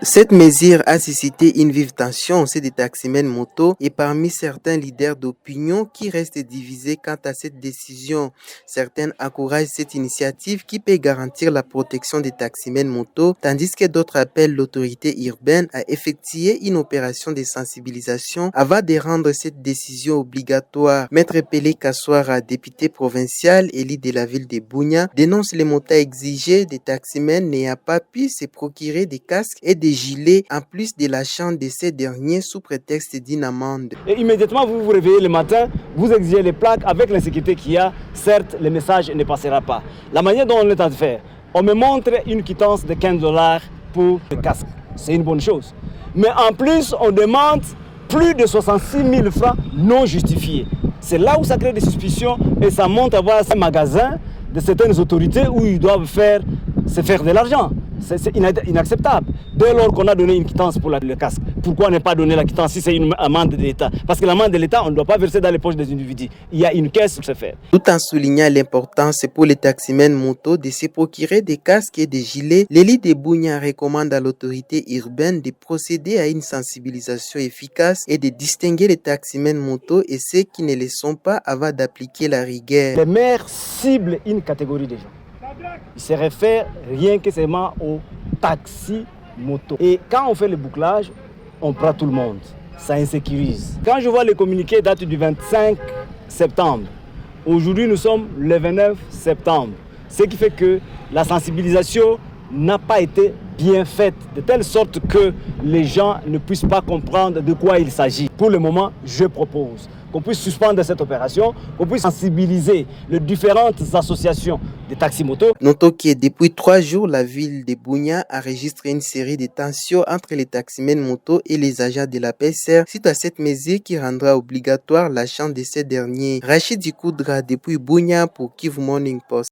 Cette mesure a suscité une vive tension au sein des taximens moto et parmi certains leaders d'opinion qui restent divisés quant à cette décision. Certains encouragent cette initiative qui peut garantir la protection des taximens moto, tandis que d'autres appellent l'autorité urbaine à effectuer une opération de sensibilisation avant de rendre cette décision obligatoire. Maître Pelé Kassoara, député provincial élu de la ville de Bunia, dénonce les montants exigés des taximens n'ayant pas pu se procurer des casques et des gilets en plus de l'achat de ces derniers sous prétexte d'une amende. Et immédiatement vous vous réveillez le matin, vous exigez les plaques avec l'insécurité qu'il y a, certes le message ne passera pas. La manière dont on est en train de faire, on me montre une quittance de 15 $ pour le casque, c'est une bonne chose. Mais en plus on demande plus de 66 000 francs non justifiés. C'est là où ça crée des suspicions et ça monte à voir ces magasins de certaines autorités où ils doivent se faire de l'argent. C'est inacceptable. Dès lors qu'on a donné une quittance pour le casque, pourquoi ne pas donner la quittance si c'est une amende de l'État? Parce que l'amende de l'État, on ne doit pas verser dans les poches des individus. Il y a une caisse pour se faire. Tout en soulignant l'importance pour les taximens moto de se procurer des casques et des gilets, l'élit de Bunia recommande à l'autorité urbaine de procéder à une sensibilisation efficace et de distinguer les taximens moto et ceux qui ne le sont pas avant d'appliquer la rigueur. Les maires ciblent une catégorie de gens. Il se réfère rien que seulement aux taxis moto. Et quand on fait le bouclage, on prend tout le monde. Ça insécurise. Quand je vois les communiqués datent du 25 septembre, aujourd'hui nous sommes le 29 septembre. Ce qui fait que la sensibilisation n'a pas été bien faite, de telle sorte que les gens ne puissent pas comprendre de quoi il s'agit. Pour le moment, je propose qu'on puisse suspendre cette opération, qu'on puisse sensibiliser les différentes associations des taxis-motos. Notons que depuis 3 jours, la ville de Bunia enregistre une série de tensions entre les taximens moto et les agents de la PSR suite à cette mesure qui rendra obligatoire l'achat de ces derniers. Rachid Dikoudra depuis Bunia pour Kivu Morning Post.